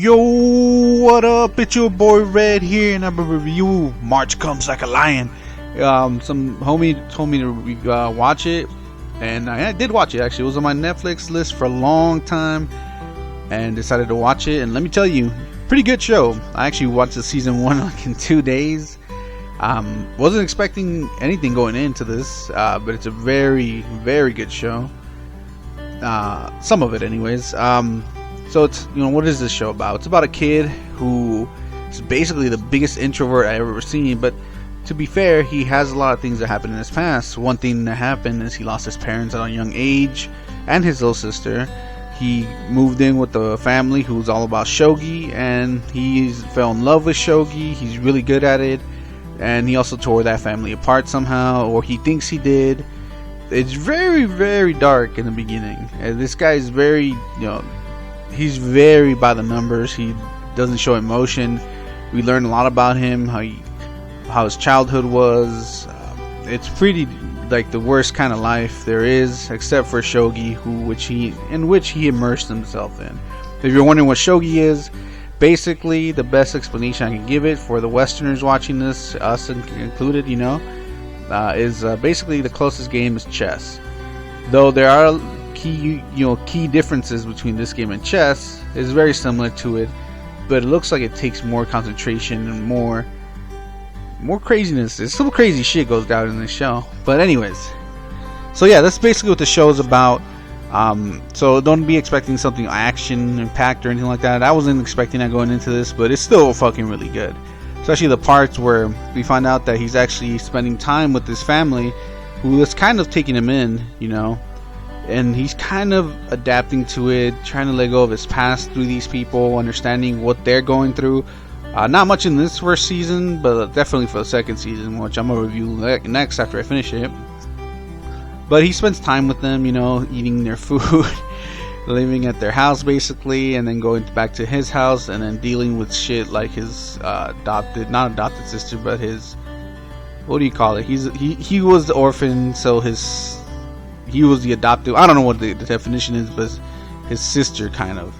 Yo, what up? It's your boy Red here, and I'm a review. March Comes Like a Lion. Some homie told me to watch it, and I did watch it. Actually, it was on my Netflix list for a long time, and decided to watch it. And let me tell you, pretty good show. I actually watched the season 1 like in 2 days. Wasn't expecting anything going into this, but it's a very, very good show. Some of it, anyways. So it's, what is this show about? It's about a kid who is basically the biggest introvert I've ever seen, but to be fair, he has a lot of things that happened in his past. One thing that happened is he lost his parents at a young age, and his little sister. He moved in with a family who's all about shogi, and he fell in love with shogi. He's really good at it, and he also tore that family apart somehow, or he thinks he did. It's very, very dark in the beginning, and this guy is very, he's very by the numbers. He doesn't show emotion. We learn a lot about him, how his childhood was. It's pretty like the worst kind of life there is, except for shogi, in which he immersed himself in. If you're wondering what shogi is, basically the best explanation I can give it for the Westerners watching this, us included, is basically the closest game is chess. Though there are key differences between this game and chess. Is very similar to it, but it looks like it takes more concentration and more craziness. There's some crazy shit goes down in this show. But anyways, so yeah, that's basically what the show is about. So don't be expecting something action packed or anything like that. I wasn't expecting that going into this, but it's still fucking really good. Especially the parts where we find out that he's actually spending time with his family, who is kind of taking him in, and he's kind of adapting to it, trying to let go of his past through these people, understanding what they're going through. Not much in this first season, but definitely for the second season, which I'm going to review next after I finish it. But he spends time with them, eating their food, living at their house basically, and then going back to his house, and then dealing with shit like his not adopted sister, but his, what do you call it? He was the orphan, so he was the adoptive. I don't know what the definition is, but his sister kind of.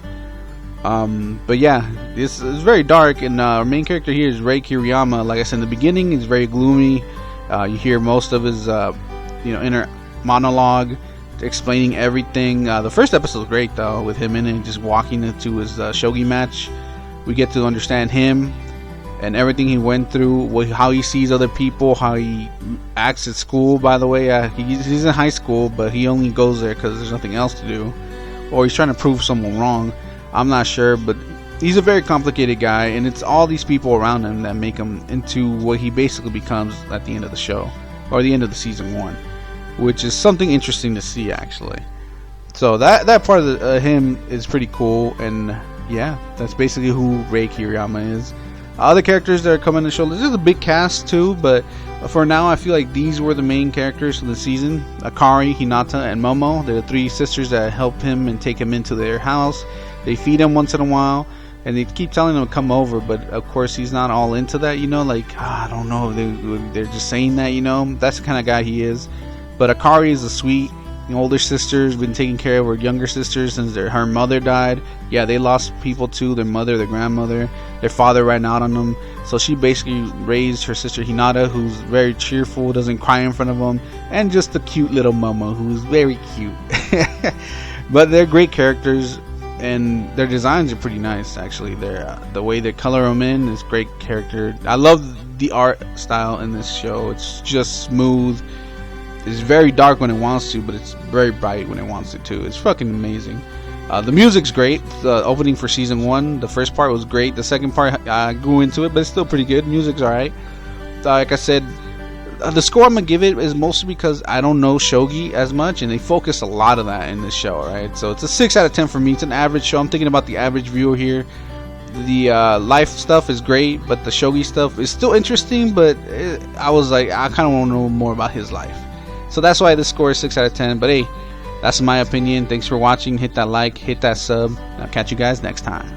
But yeah, this is very dark, and our main character here is Rei Kiriyama. Like I said in the beginning, he's very gloomy. You hear most of his inner monologue explaining everything. The first episode is great though, with him in it, just walking into his shogi match. We get to understand him and everything he went through, how he sees other people, how he acts at school. By the way, he's in high school, but he only goes there because there's nothing else to do, or he's trying to prove someone wrong. I'm not sure, but he's a very complicated guy, and it's all these people around him that make him into what he basically becomes at the end of the show, or the end of the season 1, which is something interesting to see actually. So that part of him is pretty cool, and yeah, that's basically who Rei Kiriyama is. Other characters that are coming to the show, there's a big cast too, but for now I feel like these were the main characters for the season. Akari, Hinata, and Momo, they're the 3 sisters that help him and take him into their house. They feed him once in a while, and they keep telling him to come over, but of course he's not all into that, I don't know, they're just saying that, that's the kind of guy he is. But Akari is a sweet older sister, has been taking care of her younger sisters since her mother died. Yeah, they lost people too, their mother, their grandmother, their father ran out on them. So she basically raised her sister Hinata, who's very cheerful, doesn't cry in front of them, and just the cute little Momo, who's very cute. But they're great characters, and their designs are pretty nice actually. The way they color them in is great character. I love the art style in this show. It's just smooth. It's very dark when it wants to, but it's very bright when it wants to too. It's fucking amazing. The music's great. The opening for season 1, the first part was great. The second part I grew into it, but it's still pretty good. Music's alright. Like I said, the score I'm gonna give it is mostly because I don't know shogi as much, and they focus a lot of that in this show, right? So it's a 6 out of 10 for me. It's an average show. I'm thinking about the average viewer here. The life stuff is great, but the shogi stuff is still interesting, but I was like, I kind of want to know more about his life. So that's why the score is 6 out of 10. But hey, that's my opinion. Thanks for watching. Hit that like, hit that sub, and I'll catch you guys next time.